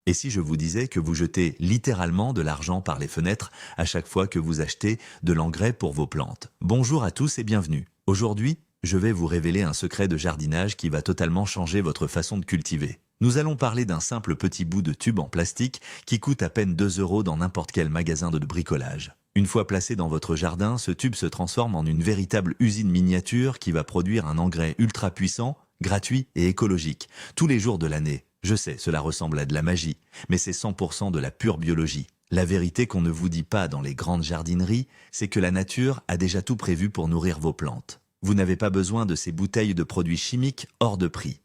Et si je vous disais que vous jetez littéralement de l'argent par les fenêtres à chaque fois que vous achetez de l'engrais pour vos plantes? Bonjour à tous et bienvenue. Aujourd'hui, je vais vous révéler un secret de jardinage qui va totalement changer votre façon de cultiver. Nous allons parler d'un simple petit bout de tube en plastique qui coûte à peine 2 € dans n'importe quel magasin de bricolage. Une fois placé dans votre jardin, ce tube se transforme en une véritable usine miniature qui va produire un engrais ultra puissant, gratuit et écologique, tous les jours de l'année. Je sais, cela ressemble à de la magie, mais c'est 100% de la pure biologie. La vérité qu'on ne vous dit pas dans les grandes jardineries, c'est que la nature a déjà tout prévu pour nourrir vos plantes. Vous n'avez pas besoin de ces bouteilles de produits chimiques hors de prix.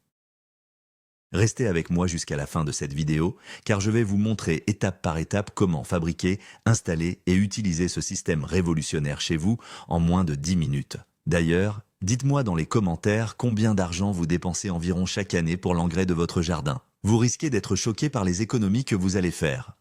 Restez avec moi jusqu'à la fin de cette vidéo, car je vais vous montrer étape par étape comment fabriquer, installer et utiliser ce système révolutionnaire chez vous en moins de 10 minutes. D'ailleurs, dites-moi dans les commentaires combien d'argent vous dépensez environ chaque année pour l'engrais de votre jardin. Vous risquez d'être choqué par les économies que vous allez faire.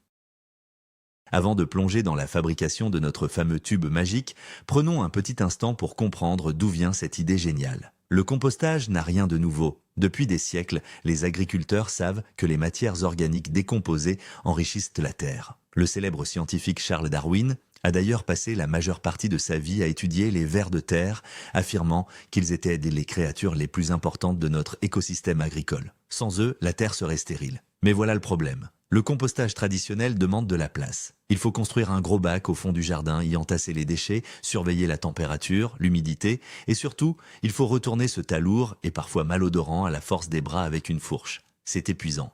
Avant de plonger dans la fabrication de notre fameux tube magique, prenons un petit instant pour comprendre d'où vient cette idée géniale. Le compostage n'a rien de nouveau. Depuis des siècles, les agriculteurs savent que les matières organiques décomposées enrichissent la terre. Le célèbre scientifique Charles Darwin a d'ailleurs passé la majeure partie de sa vie à étudier les vers de terre, affirmant qu'ils étaient les créatures les plus importantes de notre écosystème agricole. Sans eux, la terre serait stérile. Mais voilà le problème. Le compostage traditionnel demande de la place. Il faut construire un gros bac au fond du jardin, y entasser les déchets, surveiller la température, l'humidité, et surtout, il faut retourner ce tas lourd et parfois malodorant à la force des bras avec une fourche. C'est épuisant.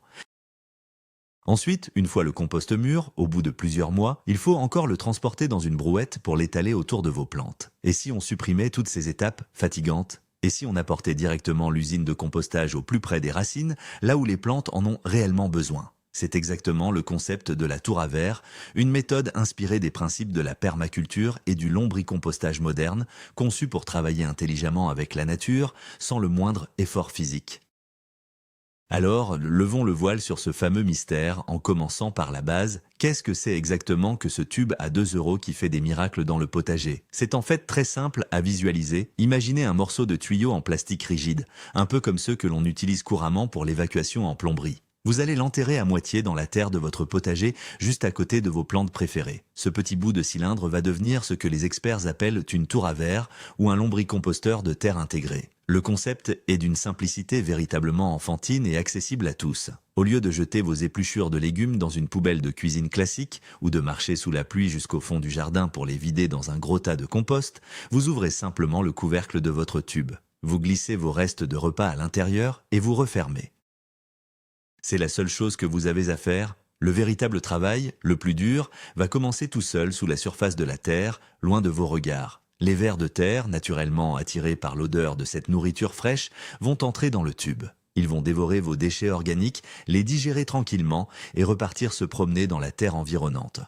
Ensuite, une fois le compost mûr, au bout de plusieurs mois, il faut encore le transporter dans une brouette pour l'étaler autour de vos plantes. Et si on supprimait toutes ces étapes fatigantes? Et si on apportait directement l'usine de compostage au plus près des racines, là où les plantes en ont réellement besoin? C'est exactement le concept de la tour à verre, une méthode inspirée des principes de la permaculture et du lombricompostage moderne, conçue pour travailler intelligemment avec la nature, sans le moindre effort physique. Alors, levons le voile sur ce fameux mystère en commençant par la base. Qu'est-ce que c'est exactement que ce tube à 2 € qui fait des miracles dans le potager? C'est en fait très simple à visualiser. Imaginez un morceau de tuyau en plastique rigide, un peu comme ceux que l'on utilise couramment pour l'évacuation en plomberie. Vous allez l'enterrer à moitié dans la terre de votre potager, juste à côté de vos plantes préférées. Ce petit bout de cylindre va devenir ce que les experts appellent une tour à verre ou un lombricomposteur de terre intégré. Le concept est d'une simplicité véritablement enfantine et accessible à tous. Au lieu de jeter vos épluchures de légumes dans une poubelle de cuisine classique ou de marcher sous la pluie jusqu'au fond du jardin pour les vider dans un gros tas de compost, vous ouvrez simplement le couvercle de votre tube. Vous glissez vos restes de repas à l'intérieur et vous refermez. C'est la seule chose que vous avez à faire. Le véritable travail, le plus dur, va commencer tout seul sous la surface de la terre, loin de vos regards. Les vers de terre, naturellement attirés par l'odeur de cette nourriture fraîche, vont entrer dans le tube. Ils vont dévorer vos déchets organiques, les digérer tranquillement et repartir se promener dans la terre environnante.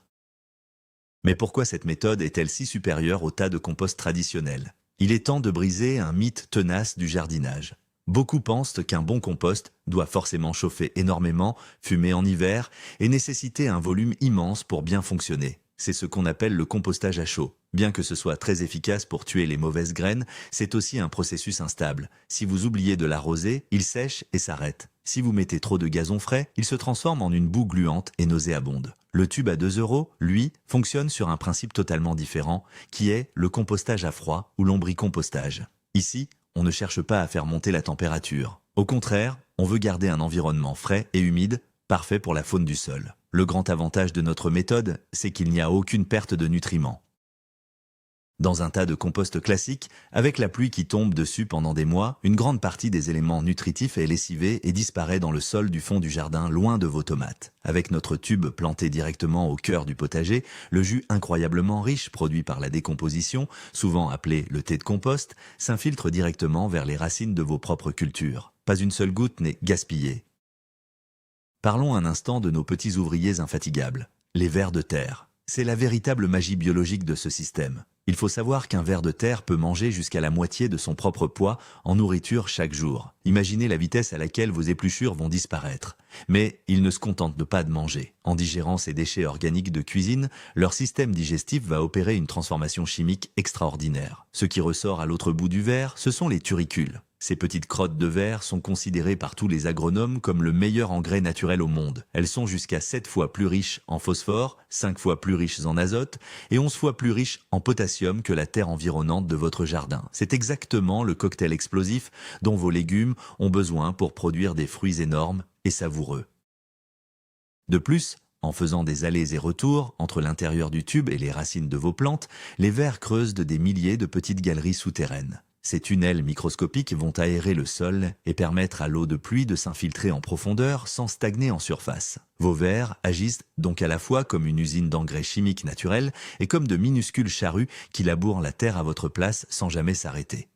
Mais pourquoi cette méthode est-elle si supérieure au tas de compost traditionnel? Il est temps de briser un mythe tenace du jardinage. Beaucoup pensent qu'un bon compost doit forcément chauffer énormément, fumer en hiver et nécessiter un volume immense pour bien fonctionner. C'est ce qu'on appelle le compostage à chaud. Bien que ce soit très efficace pour tuer les mauvaises graines, c'est aussi un processus instable. Si vous oubliez de l'arroser, il sèche et s'arrête. Si vous mettez trop de gazon frais, il se transforme en une boue gluante et nauséabonde. Le tube à 2 €, lui, fonctionne sur un principe totalement différent, qui est le compostage à froid ou lombricompostage. Ici, on ne cherche pas à faire monter la température. Au contraire, on veut garder un environnement frais et humide, parfait pour la faune du sol. Le grand avantage de notre méthode, c'est qu'il n'y a aucune perte de nutriments. Dans un tas de compost classique, avec la pluie qui tombe dessus pendant des mois, une grande partie des éléments nutritifs est lessivée et disparaît dans le sol du fond du jardin, loin de vos tomates. Avec notre tube planté directement au cœur du potager, le jus incroyablement riche produit par la décomposition, souvent appelé le thé de compost, s'infiltre directement vers les racines de vos propres cultures. Pas une seule goutte n'est gaspillée. Parlons un instant de nos petits ouvriers infatigables, les vers de terre. C'est la véritable magie biologique de ce système. Il faut savoir qu'un ver de terre peut manger jusqu'à la moitié de son propre poids en nourriture chaque jour. Imaginez la vitesse à laquelle vos épluchures vont disparaître. Mais ils ne se contentent pas de manger. En digérant ces déchets organiques de cuisine, leur système digestif va opérer une transformation chimique extraordinaire. Ce qui ressort à l'autre bout du verre, ce sont les turicules. Ces petites crottes de verre sont considérées par tous les agronomes comme le meilleur engrais naturel au monde. Elles sont jusqu'à 7 fois plus riches en phosphore, 5 fois plus riches en azote et 11 fois plus riches en potassium que la terre environnante de votre jardin. C'est exactement le cocktail explosif dont vos légumes ont besoin pour produire des fruits énormes et savoureux. De plus, en faisant des allers et retours entre l'intérieur du tube et les racines de vos plantes, les vers creusent des milliers de petites galeries souterraines. Ces tunnels microscopiques vont aérer le sol et permettre à l'eau de pluie de s'infiltrer en profondeur sans stagner en surface. Vos vers agissent donc à la fois comme une usine d'engrais chimiques naturels et comme de minuscules charrues qui labourent la terre à votre place sans jamais s'arrêter.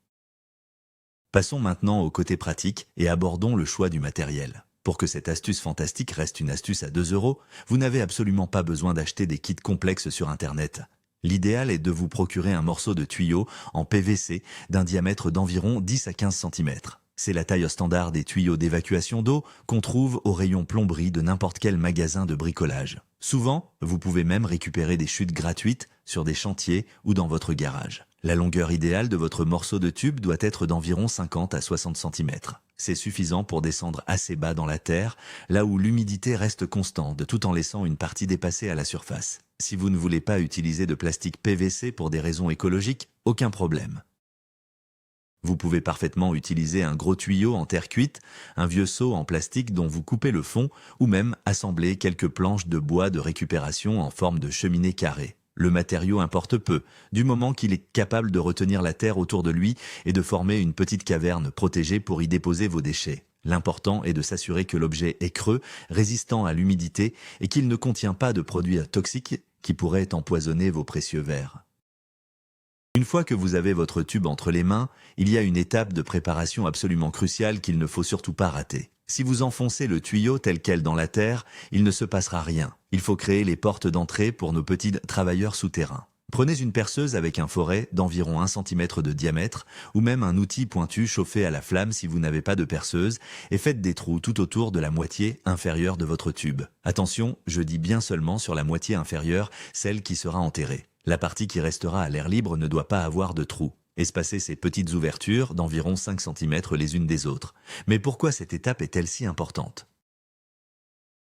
Passons maintenant au côté pratique et abordons le choix du matériel. Pour que cette astuce fantastique reste une astuce à 2 €, vous n'avez absolument pas besoin d'acheter des kits complexes sur Internet. L'idéal est de vous procurer un morceau de tuyau en PVC d'un diamètre d'environ 10 à 15 cm. C'est la taille standard des tuyaux d'évacuation d'eau qu'on trouve au rayon plomberie de n'importe quel magasin de bricolage. Souvent, vous pouvez même récupérer des chutes gratuites sur des chantiers ou dans votre garage. La longueur idéale de votre morceau de tube doit être d'environ 50 à 60 cm. C'est suffisant pour descendre assez bas dans la terre, là où l'humidité reste constante, tout en laissant une partie dépassée à la surface. Si vous ne voulez pas utiliser de plastique PVC pour des raisons écologiques, aucun problème. Vous pouvez parfaitement utiliser un gros tuyau en terre cuite, un vieux seau en plastique dont vous coupez le fond, ou même assembler quelques planches de bois de récupération en forme de cheminée carrée. Le matériau importe peu, du moment qu'il est capable de retenir la terre autour de lui et de former une petite caverne protégée pour y déposer vos déchets. L'important est de s'assurer que l'objet est creux, résistant à l'humidité et qu'il ne contient pas de produits toxiques qui pourraient empoisonner vos précieux vers. Une fois que vous avez votre tube entre les mains, il y a une étape de préparation absolument cruciale qu'il ne faut surtout pas rater. Si vous enfoncez le tuyau tel quel dans la terre, il ne se passera rien. Il faut créer les portes d'entrée pour nos petits travailleurs souterrains. Prenez une perceuse avec un foret d'environ 1 cm de diamètre ou même un outil pointu chauffé à la flamme si vous n'avez pas de perceuse et faites des trous tout autour de la moitié inférieure de votre tube. Attention, je dis bien seulement sur la moitié inférieure, celle qui sera enterrée. La partie qui restera à l'air libre ne doit pas avoir de trous. Espacez ces petites ouvertures d'environ 5 cm les unes des autres. Mais pourquoi cette étape est-elle si importante ?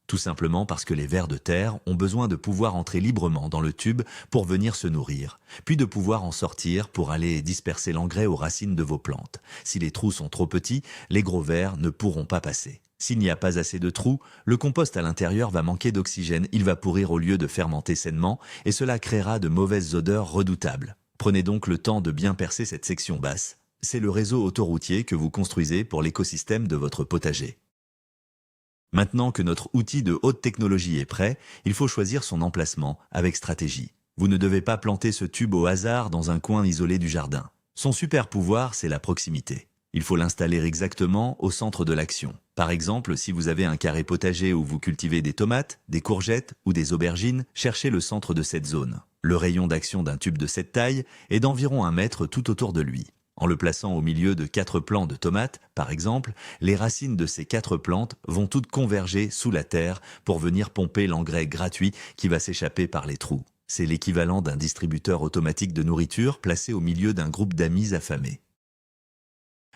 Tout simplement parce que les vers de terre ont besoin de pouvoir entrer librement dans le tube pour venir se nourrir, puis de pouvoir en sortir pour aller disperser l'engrais aux racines de vos plantes. Si les trous sont trop petits, les gros vers ne pourront pas passer. S'il n'y a pas assez de trous, le compost à l'intérieur va manquer d'oxygène, il va pourrir au lieu de fermenter sainement et cela créera de mauvaises odeurs redoutables. Prenez donc le temps de bien percer cette section basse. C'est le réseau autoroutier que vous construisez pour l'écosystème de votre potager. Maintenant que notre outil de haute technologie est prêt, il faut choisir son emplacement avec stratégie. Vous ne devez pas planter ce tube au hasard dans un coin isolé du jardin. Son super pouvoir, c'est la proximité. Il faut l'installer exactement au centre de l'action. Par exemple, si vous avez un carré potager où vous cultivez des tomates, des courgettes ou des aubergines, cherchez le centre de cette zone. Le rayon d'action d'un tube de cette taille est d'environ 1 mètre tout autour de lui. En le plaçant au milieu de 4 plants de tomates, par exemple, les racines de ces 4 plantes vont toutes converger sous la terre pour venir pomper l'engrais gratuit qui va s'échapper par les trous. C'est l'équivalent d'un distributeur automatique de nourriture placé au milieu d'un groupe d'amis affamés.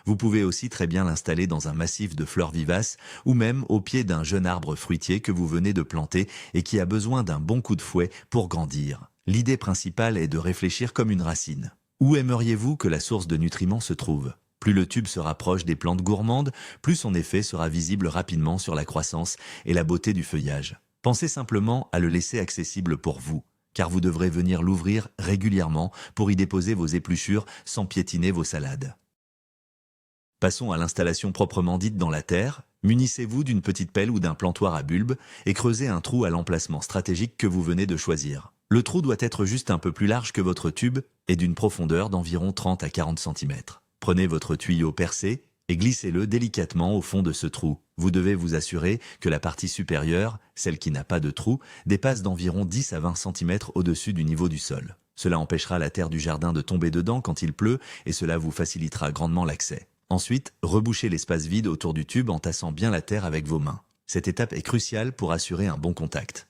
Vous pouvez aussi très bien l'installer dans un massif de fleurs vivaces ou même au pied d'un jeune arbre fruitier que vous venez de planter et qui a besoin d'un bon coup de fouet pour grandir. L'idée principale est de réfléchir comme une racine. Où aimeriez-vous que la source de nutriments se trouve ? Plus le tube se rapproche des plantes gourmandes, plus son effet sera visible rapidement sur la croissance et la beauté du feuillage. Pensez simplement à le laisser accessible pour vous, car vous devrez venir l'ouvrir régulièrement pour y déposer vos épluchures sans piétiner vos salades. Passons à l'installation proprement dite dans la terre. Munissez-vous d'une petite pelle ou d'un plantoir à bulbe et creusez un trou à l'emplacement stratégique que vous venez de choisir. Le trou doit être juste un peu plus large que votre tube et d'une profondeur d'environ 30 à 40 cm. Prenez votre tuyau percé et glissez-le délicatement au fond de ce trou. Vous devez vous assurer que la partie supérieure, celle qui n'a pas de trou, dépasse d'environ 10 à 20 cm au-dessus du niveau du sol. Cela empêchera la terre du jardin de tomber dedans quand il pleut et cela vous facilitera grandement l'accès. Ensuite, rebouchez l'espace vide autour du tube en tassant bien la terre avec vos mains. Cette étape est cruciale pour assurer un bon contact.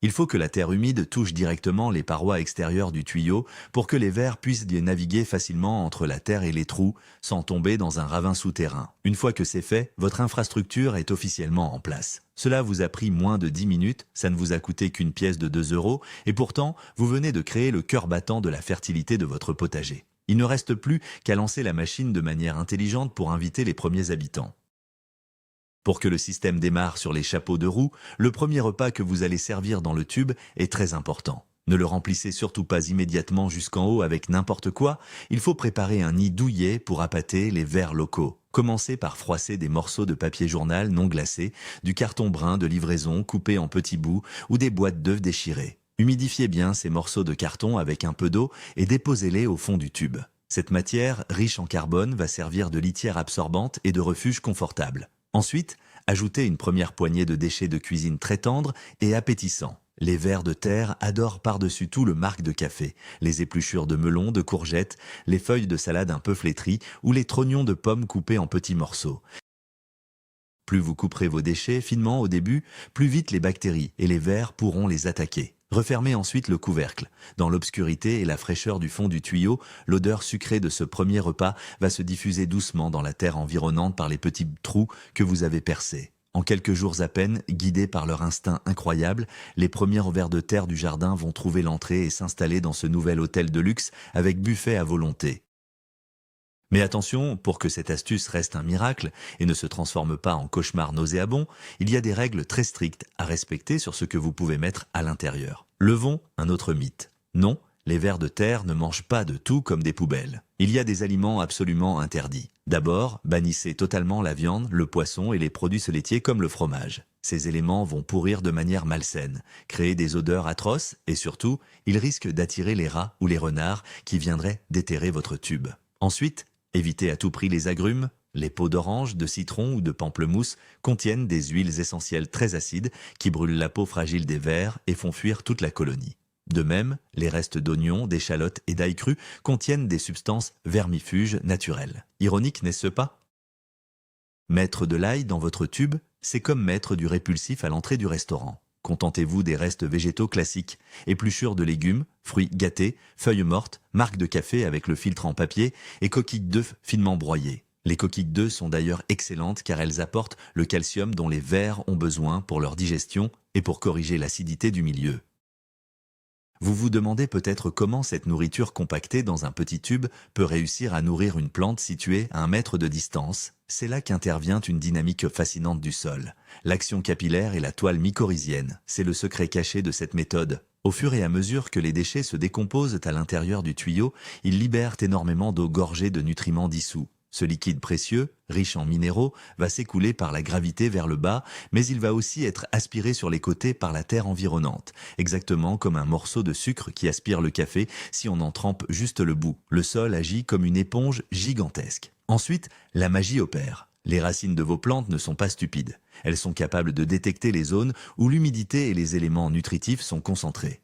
Il faut que la terre humide touche directement les parois extérieures du tuyau pour que les vers puissent y naviguer facilement entre la terre et les trous sans tomber dans un ravin souterrain. Une fois que c'est fait, votre infrastructure est officiellement en place. Cela vous a pris moins de 10 minutes, ça ne vous a coûté qu'une pièce de 2 € et pourtant, vous venez de créer le cœur battant de la fertilité de votre potager. Il ne reste plus qu'à lancer la machine de manière intelligente pour inviter les premiers habitants. Pour que le système démarre sur les chapeaux de roue, le premier repas que vous allez servir dans le tube est très important. Ne le remplissez surtout pas immédiatement jusqu'en haut avec n'importe quoi, il faut préparer un nid douillet pour appâter les vers locaux. Commencez par froisser des morceaux de papier journal non glacé, du carton brun de livraison coupé en petits bouts ou des boîtes d'œufs déchirées. Humidifiez bien ces morceaux de carton avec un peu d'eau et déposez-les au fond du tube. Cette matière, riche en carbone, va servir de litière absorbante et de refuge confortable. Ensuite, ajoutez une première poignée de déchets de cuisine très tendres et appétissants. Les vers de terre adorent par-dessus tout le marc de café, les épluchures de melons, de courgettes, les feuilles de salade un peu flétries ou les trognons de pommes coupés en petits morceaux. Plus vous couperez vos déchets finement au début, plus vite les bactéries et les vers pourront les attaquer. Refermez ensuite le couvercle. Dans l'obscurité et la fraîcheur du fond du tuyau, l'odeur sucrée de ce premier repas va se diffuser doucement dans la terre environnante par les petits trous que vous avez percés. En quelques jours à peine, guidés par leur instinct incroyable, les premiers vers de terre du jardin vont trouver l'entrée et s'installer dans ce nouvel hôtel de luxe avec buffet à volonté. Mais attention, pour que cette astuce reste un miracle et ne se transforme pas en cauchemar nauséabond, il y a des règles très strictes à respecter sur ce que vous pouvez mettre à l'intérieur. Levons un autre mythe. Non, les vers de terre ne mangent pas de tout comme des poubelles. Il y a des aliments absolument interdits. D'abord, bannissez totalement la viande, le poisson et les produits laitiers comme le fromage. Ces éléments vont pourrir de manière malsaine, créer des odeurs atroces et surtout, ils risquent d'attirer les rats ou les renards qui viendraient déterrer votre tube. Ensuite, évitez à tout prix les agrumes. Les peaux d'orange, de citron ou de pamplemousse contiennent des huiles essentielles très acides qui brûlent la peau fragile des vers et font fuir toute la colonie. De même, les restes d'oignons, d'échalotes et d'ail cru contiennent des substances vermifuges naturelles. Ironique, n'est-ce pas? Mettre de l'ail dans votre tube, c'est comme mettre du répulsif à l'entrée du restaurant. Contentez-vous des restes végétaux classiques, épluchures de légumes, fruits gâtés, feuilles mortes, marques de café avec le filtre en papier et coquilles d'œufs finement broyées. Les coquilles d'œufs sont d'ailleurs excellentes car elles apportent le calcium dont les vers ont besoin pour leur digestion et pour corriger l'acidité du milieu. Vous vous demandez peut-être comment cette nourriture compactée dans un petit tube peut réussir à nourrir une plante située à 1 mètre de distance. C'est là qu'intervient une dynamique fascinante du sol. L'action capillaire et la toile mycorhizienne, c'est le secret caché de cette méthode. Au fur et à mesure que les déchets se décomposent à l'intérieur du tuyau, ils libèrent énormément d'eau gorgée de nutriments dissous. Ce liquide précieux, riche en minéraux, va s'écouler par la gravité vers le bas, mais il va aussi être aspiré sur les côtés par la terre environnante, exactement comme un morceau de sucre qui aspire le café si on en trempe juste le bout. Le sol agit comme une éponge gigantesque. Ensuite, la magie opère. Les racines de vos plantes ne sont pas stupides. Elles sont capables de détecter les zones où l'humidité et les éléments nutritifs sont concentrés.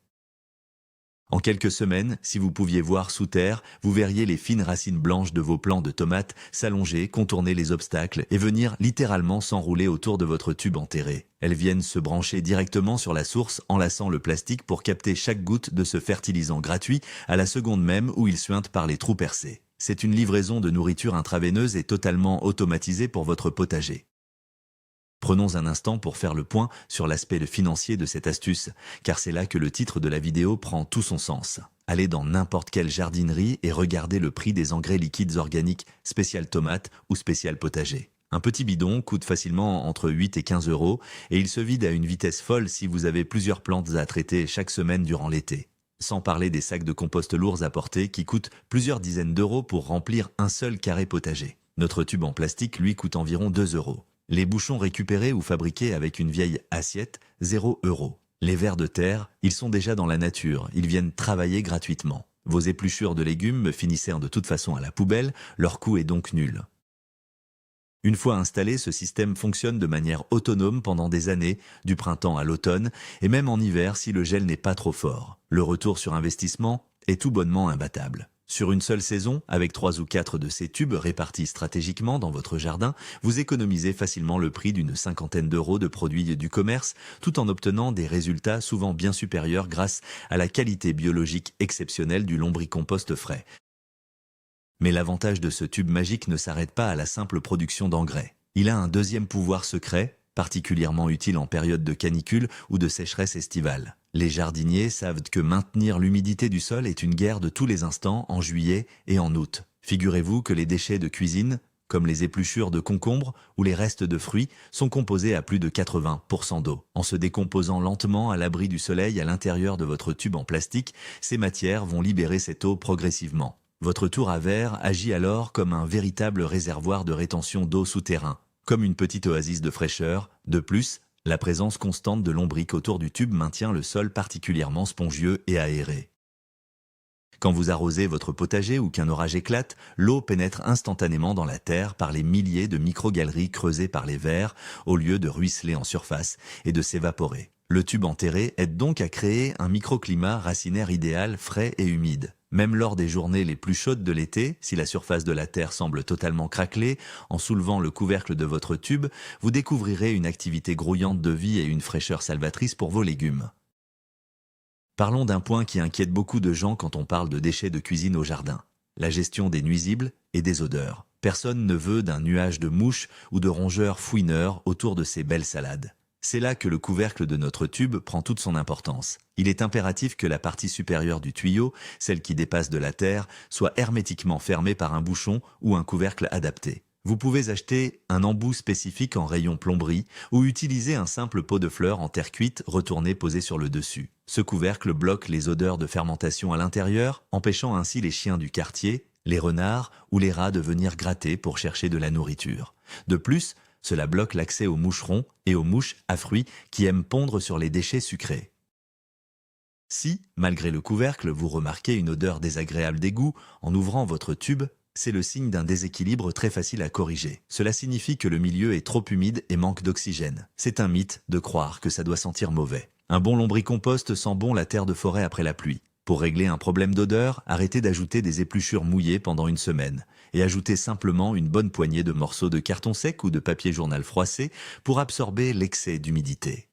En quelques semaines, si vous pouviez voir sous terre, vous verriez les fines racines blanches de vos plants de tomates s'allonger, contourner les obstacles et venir littéralement s'enrouler autour de votre tube enterré. Elles viennent se brancher directement sur la source, enlaçant le plastique pour capter chaque goutte de ce fertilisant gratuit à la seconde même où il suinte par les trous percés. C'est une livraison de nourriture intraveineuse et totalement automatisée pour votre potager. Prenons un instant pour faire le point sur l'aspect financier de cette astuce, car c'est là que le titre de la vidéo prend tout son sens. Allez dans n'importe quelle jardinerie et regardez le prix des engrais liquides organiques spécial tomate ou spécial potager. Un petit bidon coûte facilement entre 8 et 15 € et il se vide à une vitesse folle si vous avez plusieurs plantes à traiter chaque semaine durant l'été. Sans parler des sacs de compost lourds à porter qui coûtent plusieurs dizaines d'euros pour remplir un seul carré potager. Notre tube en plastique, lui, coûte environ 2 €. Les bouchons récupérés ou fabriqués avec une vieille assiette, 0 €. Les vers de terre, ils sont déjà dans la nature, ils viennent travailler gratuitement. Vos épluchures de légumes finissèrent de toute façon à la poubelle, leur coût est donc nul. Une fois installé, ce système fonctionne de manière autonome pendant des années, du printemps à l'automne, et même en hiver si le gel n'est pas trop fort. Le retour sur investissement est tout bonnement imbattable. Sur une seule saison, avec 3 ou 4 de ces tubes répartis stratégiquement dans votre jardin, vous économisez facilement le prix d'une cinquantaine d'euros de produits du commerce, tout en obtenant des résultats souvent bien supérieurs grâce à la qualité biologique exceptionnelle du lombricompost frais. Mais l'avantage de ce tube magique ne s'arrête pas à la simple production d'engrais. Il a un deuxième pouvoir secret, particulièrement utile en période de canicule ou de sécheresse estivale. Les jardiniers savent que maintenir l'humidité du sol est une guerre de tous les instants en juillet et en août. Figurez-vous que les déchets de cuisine, comme les épluchures de concombres ou les restes de fruits, sont composés à plus de 80% d'eau. En se décomposant lentement à l'abri du soleil à l'intérieur de votre tube en plastique, ces matières vont libérer cette eau progressivement. Votre tour à verre agit alors comme un véritable réservoir de rétention d'eau souterrain, comme une petite oasis de fraîcheur. De plus, la présence constante de lombric autour du tube maintient le sol particulièrement spongieux et aéré. Quand vous arrosez votre potager ou qu'un orage éclate, l'eau pénètre instantanément dans la terre par les milliers de micro-galeries creusées par les vers, au lieu de ruisseler en surface et de s'évaporer. Le tube enterré aide donc à créer un microclimat racinaire idéal, frais et humide. Même lors des journées les plus chaudes de l'été, si la surface de la terre semble totalement craquelée, en soulevant le couvercle de votre tube, vous découvrirez une activité grouillante de vie et une fraîcheur salvatrice pour vos légumes. Parlons d'un point qui inquiète beaucoup de gens quand on parle de déchets de cuisine au jardin, la gestion des nuisibles et des odeurs. Personne ne veut d'un nuage de mouches ou de rongeurs fouineurs autour de ces belles salades. C'est là que le couvercle de notre tube prend toute son importance. Il est impératif que la partie supérieure du tuyau, celle qui dépasse de la terre, soit hermétiquement fermée par un bouchon ou un couvercle adapté. Vous pouvez acheter un embout spécifique en rayon plomberie ou utiliser un simple pot de fleurs en terre cuite retourné posé sur le dessus. Ce couvercle bloque les odeurs de fermentation à l'intérieur, empêchant ainsi les chiens du quartier, les renards ou les rats de venir gratter pour chercher de la nourriture. De plus, cela bloque l'accès aux moucherons et aux mouches à fruits qui aiment pondre sur les déchets sucrés. Si, malgré le couvercle, vous remarquez une odeur désagréable d'égout en ouvrant votre tube, c'est le signe d'un déséquilibre très facile à corriger. Cela signifie que le milieu est trop humide et manque d'oxygène. C'est un mythe de croire que ça doit sentir mauvais. Un bon lombricompost sent bon la terre de forêt après la pluie. Pour régler un problème d'odeur, arrêtez d'ajouter des épluchures mouillées pendant une semaine et ajoutez simplement une bonne poignée de morceaux de carton sec ou de papier journal froissé pour absorber l'excès d'humidité.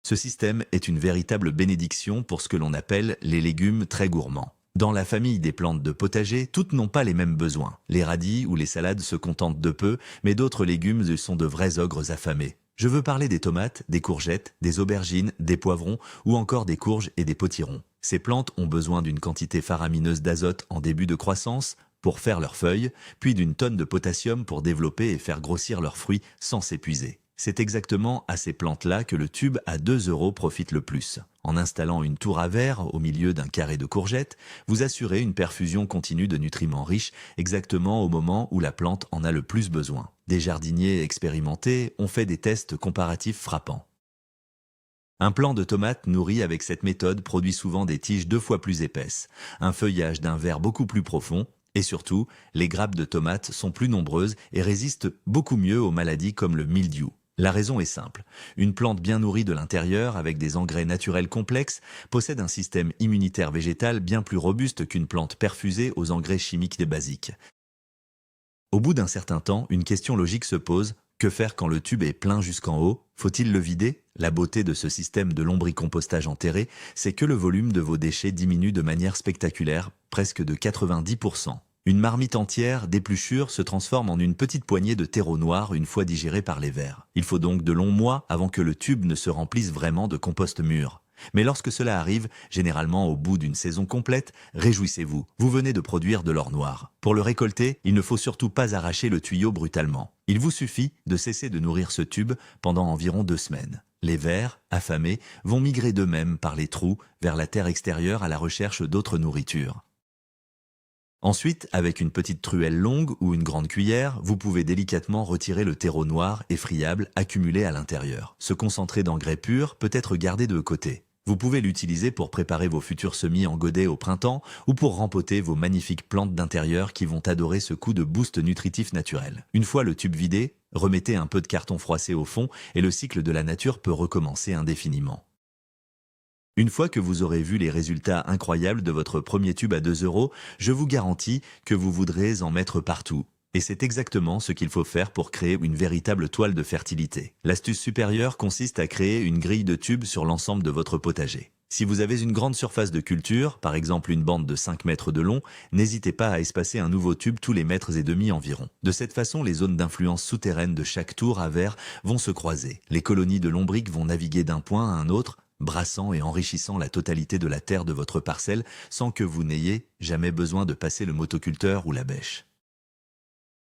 Ce système est une véritable bénédiction pour ce que l'on appelle les légumes très gourmands. Dans la famille des plantes de potager, toutes n'ont pas les mêmes besoins. Les radis ou les salades se contentent de peu, mais d'autres légumes sont de vrais ogres affamés. Je veux parler des tomates, des courgettes, des aubergines, des poivrons ou encore des courges et des potirons. Ces plantes ont besoin d'une quantité faramineuse d'azote en début de croissance pour faire leurs feuilles, puis d'une tonne de potassium pour développer et faire grossir leurs fruits sans s'épuiser. C'est exactement à ces plantes-là que le tube à 2 € profite le plus. En installant une tour à verre au milieu d'un carré de courgettes, vous assurez une perfusion continue de nutriments riches exactement au moment où la plante en a le plus besoin. Des jardiniers expérimentés ont fait des tests comparatifs frappants. Un plant de tomates nourri avec cette méthode produit souvent des tiges 2 fois plus épaisses, un feuillage d'un vert beaucoup plus profond, et surtout, les grappes de tomates sont plus nombreuses et résistent beaucoup mieux aux maladies comme le mildiou. La raison est simple. Une plante bien nourrie de l'intérieur, avec des engrais naturels complexes, possède un système immunitaire végétal bien plus robuste qu'une plante perfusée aux engrais chimiques des basiques. Au bout d'un certain temps, une question logique se pose. Que faire quand le tube est plein jusqu'en haut? Faut-il le vider? La beauté de ce système de lombricompostage enterré, c'est que le volume de vos déchets diminue de manière spectaculaire, presque de 90%. Une marmite entière d'épluchures se transforme en une petite poignée de terreau noir une fois digérée par les vers. Il faut donc de longs mois avant que le tube ne se remplisse vraiment de compost mûr. Mais lorsque cela arrive, généralement au bout d'une saison complète, réjouissez-vous, vous venez de produire de l'or noir. Pour le récolter, il ne faut surtout pas arracher le tuyau brutalement. Il vous suffit de cesser de nourrir ce tube pendant environ 2 semaines. Les vers, affamés, vont migrer d'eux-mêmes par les trous vers la terre extérieure à la recherche d'autres nourritures. Ensuite, avec une petite truelle longue ou une grande cuillère, vous pouvez délicatement retirer le terreau noir et friable accumulé à l'intérieur. Ce concentré d'engrais pur peut être gardé de côté. Vous pouvez l'utiliser pour préparer vos futurs semis en godet au printemps ou pour rempoter vos magnifiques plantes d'intérieur qui vont adorer ce coup de boost nutritif naturel. Une fois le tube vidé, remettez un peu de carton froissé au fond et le cycle de la nature peut recommencer indéfiniment. Une fois que vous aurez vu les résultats incroyables de votre premier tube à 2 euros, je vous garantis que vous voudrez en mettre partout. Et c'est exactement ce qu'il faut faire pour créer une véritable toile de fertilité. L'astuce supérieure consiste à créer une grille de tubes sur l'ensemble de votre potager. Si vous avez une grande surface de culture, par exemple une bande de 5 mètres de long, n'hésitez pas à espacer un nouveau tube tous les mètres et demi environ. De cette façon, les zones d'influence souterraines de chaque tour à verre vont se croiser. Les colonies de lombriques vont naviguer d'un point à un autre, brassant et enrichissant la totalité de la terre de votre parcelle sans que vous n'ayez jamais besoin de passer le motoculteur ou la bêche.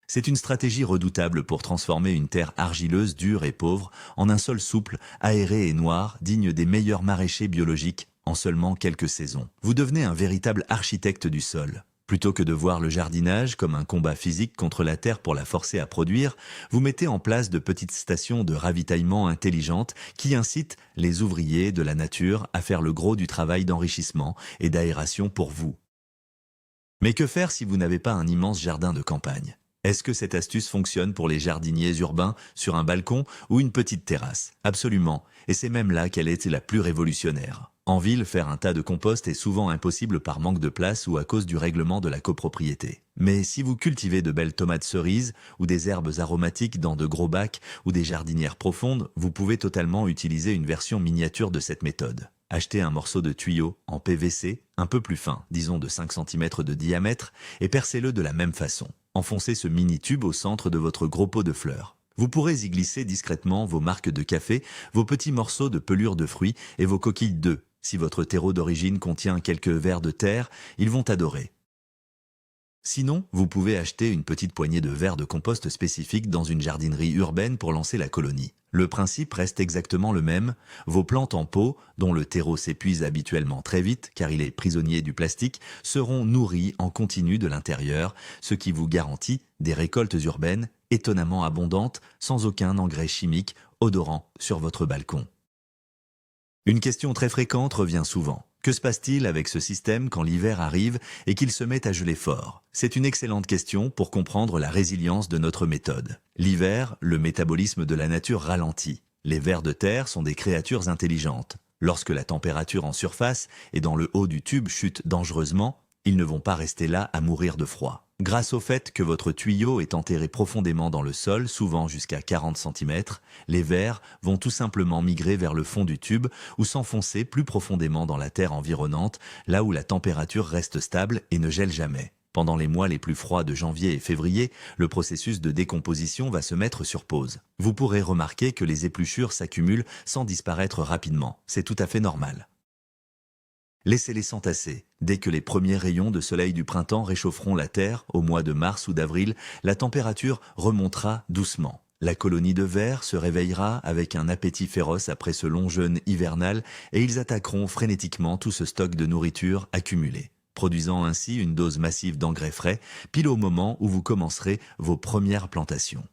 C'est une stratégie redoutable pour transformer une terre argileuse, dure et pauvre en un sol souple, aéré et noir, digne des meilleurs maraîchers biologiques en seulement quelques saisons. Vous devenez un véritable architecte du sol. Plutôt que de voir le jardinage comme un combat physique contre la terre pour la forcer à produire, vous mettez en place de petites stations de ravitaillement intelligentes qui incitent les ouvriers de la nature à faire le gros du travail d'enrichissement et d'aération pour vous. Mais que faire si vous n'avez pas un immense jardin de campagne ? Est-ce que cette astuce fonctionne pour les jardiniers urbains sur un balcon ou une petite terrasse? Absolument, et c'est même là qu'elle est la plus révolutionnaire. En ville, faire un tas de compost est souvent impossible par manque de place ou à cause du règlement de la copropriété. Mais si vous cultivez de belles tomates cerises ou des herbes aromatiques dans de gros bacs ou des jardinières profondes, vous pouvez totalement utiliser une version miniature de cette méthode. Achetez un morceau de tuyau en PVC, un peu plus fin, disons de 5 cm de diamètre, et percez-le de la même façon. Enfoncez ce mini-tube au centre de votre gros pot de fleurs. Vous pourrez y glisser discrètement vos marques de café, vos petits morceaux de pelure de fruits et vos coquilles d'œufs. Si votre terreau d'origine contient quelques vers de terre, ils vont adorer. Sinon, vous pouvez acheter une petite poignée de vers de compost spécifique dans une jardinerie urbaine pour lancer la colonie. Le principe reste exactement le même. Vos plantes en pot, dont le terreau s'épuise habituellement très vite car il est prisonnier du plastique, seront nourries en continu de l'intérieur, ce qui vous garantit des récoltes urbaines étonnamment abondantes, sans aucun engrais chimique odorant sur votre balcon. Une question très fréquente revient souvent. Que se passe-t-il avec ce système quand l'hiver arrive et qu'il se met à geler fort? C'est une excellente question pour comprendre la résilience de notre méthode. L'hiver, le métabolisme de la nature ralentit. Les vers de terre sont des créatures intelligentes. Lorsque la température en surface et dans le haut du tube chute dangereusement, ils ne vont pas rester là à mourir de froid. Grâce au fait que votre tuyau est enterré profondément dans le sol, souvent jusqu'à 40 cm, les vers vont tout simplement migrer vers le fond du tube ou s'enfoncer plus profondément dans la terre environnante, là où la température reste stable et ne gèle jamais. Pendant les mois les plus froids de janvier et février, le processus de décomposition va se mettre sur pause. Vous pourrez remarquer que les épluchures s'accumulent sans disparaître rapidement. C'est tout à fait normal. Laissez-les s'entasser. Dès que les premiers rayons de soleil du printemps réchaufferont la terre, au mois de mars ou d'avril, la température remontera doucement. La colonie de vers se réveillera avec un appétit féroce après ce long jeûne hivernal et ils attaqueront frénétiquement tout ce stock de nourriture accumulé, produisant ainsi une dose massive d'engrais frais, pile au moment où vous commencerez vos premières plantations.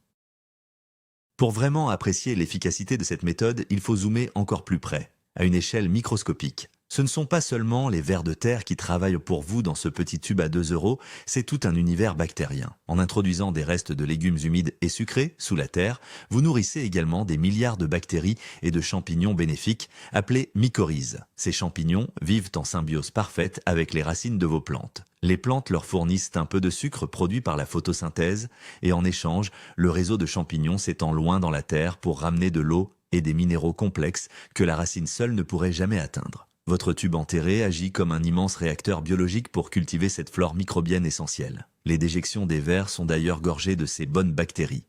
Pour vraiment apprécier l'efficacité de cette méthode, il faut zoomer encore plus près, à une échelle microscopique. Ce ne sont pas seulement les vers de terre qui travaillent pour vous dans ce petit tube à 2 euros, c'est tout un univers bactérien. En introduisant des restes de légumes humides et sucrés sous la terre, vous nourrissez également des milliards de bactéries et de champignons bénéfiques, appelés mycorhizes. Ces champignons vivent en symbiose parfaite avec les racines de vos plantes. Les plantes leur fournissent un peu de sucre produit par la photosynthèse, et en échange, le réseau de champignons s'étend loin dans la terre pour ramener de l'eau et des minéraux complexes que la racine seule ne pourrait jamais atteindre. Votre tube enterré agit comme un immense réacteur biologique pour cultiver cette flore microbienne essentielle. Les déjections des vers sont d'ailleurs gorgées de ces bonnes bactéries.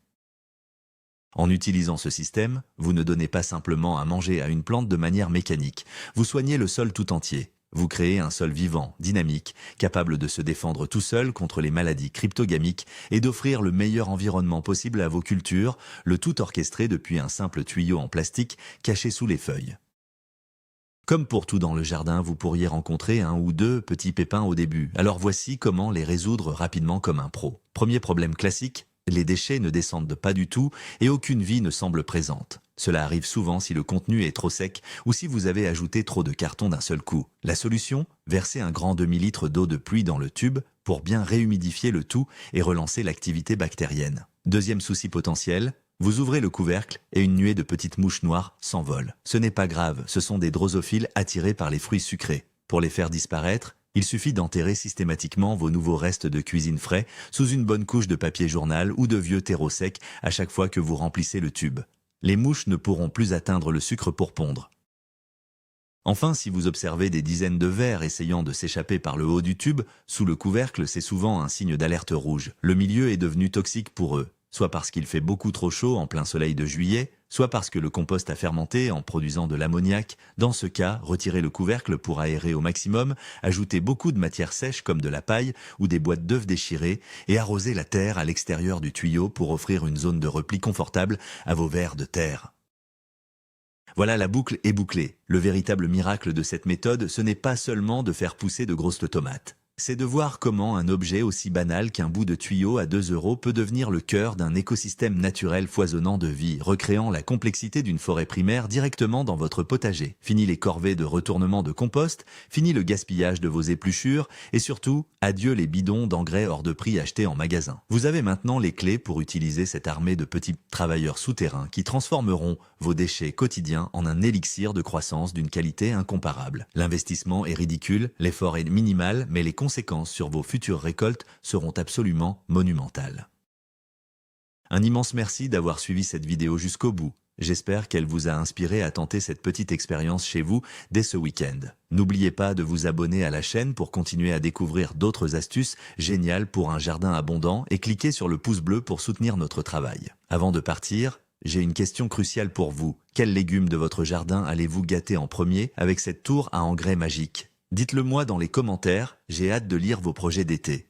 En utilisant ce système, vous ne donnez pas simplement à manger à une plante de manière mécanique, vous soignez le sol tout entier. Vous créez un sol vivant, dynamique, capable de se défendre tout seul contre les maladies cryptogamiques et d'offrir le meilleur environnement possible à vos cultures, le tout orchestré depuis un simple tuyau en plastique caché sous les feuilles. Comme pour tout dans le jardin, vous pourriez rencontrer un ou deux petits pépins au début. Alors voici comment les résoudre rapidement comme un pro. Premier problème classique, les déchets ne descendent pas du tout et aucune vie ne semble présente. Cela arrive souvent si le contenu est trop sec ou si vous avez ajouté trop de carton d'un seul coup. La solution? Verser un grand demi-litre d'eau de pluie dans le tube pour bien réhumidifier le tout et relancer l'activité bactérienne. Deuxième souci potentiel, Vous ouvrez le couvercle et une nuée de petites mouches noires s'envole. Ce n'est pas grave, ce sont des drosophiles attirés par les fruits sucrés. Pour les faire disparaître, il suffit d'enterrer systématiquement vos nouveaux restes de cuisine frais sous une bonne couche de papier journal ou de vieux terreau sec à chaque fois que vous remplissez le tube. Les mouches ne pourront plus atteindre le sucre pour pondre. Enfin, si vous observez des dizaines de vers essayant de s'échapper par le haut du tube, sous le couvercle, c'est souvent un signe d'alerte rouge. Le milieu est devenu toxique pour eux, soit parce qu'il fait beaucoup trop chaud en plein soleil de juillet, soit parce que le compost a fermenté en produisant de l'ammoniac. Dans ce cas, retirez le couvercle pour aérer au maximum, ajoutez beaucoup de matière sèche comme de la paille ou des boîtes d'œufs déchirées et arrosez la terre à l'extérieur du tuyau pour offrir une zone de repli confortable à vos vers de terre. Voilà, la boucle est bouclée. Le véritable miracle de cette méthode, ce n'est pas seulement de faire pousser de grosses tomates. C'est de voir comment un objet aussi banal qu'un bout de tuyau à 2 € peut devenir le cœur d'un écosystème naturel foisonnant de vie, recréant la complexité d'une forêt primaire directement dans votre potager. Fini les corvées de retournement de compost, fini le gaspillage de vos épluchures, et surtout, adieu les bidons d'engrais hors de prix achetés en magasin. Vous avez maintenant les clés pour utiliser cette armée de petits travailleurs souterrains qui transformeront vos déchets quotidiens en un élixir de croissance d'une qualité incomparable. L'investissement est ridicule, l'effort est minimal, mais les conséquences sur vos futures récoltes seront absolument monumentales. Un immense merci d'avoir suivi cette vidéo jusqu'au bout. J'espère qu'elle vous a inspiré à tenter cette petite expérience chez vous dès ce week-end. N'oubliez pas de vous abonner à la chaîne pour continuer à découvrir d'autres astuces géniales pour un jardin abondant et cliquez sur le pouce bleu pour soutenir notre travail. Avant de partir, j'ai une question cruciale pour vous. Quels légumes de votre jardin allez-vous gâter en premier avec cette tour à engrais magique ? Dites-le moi dans les commentaires, j'ai hâte de lire vos projets d'été.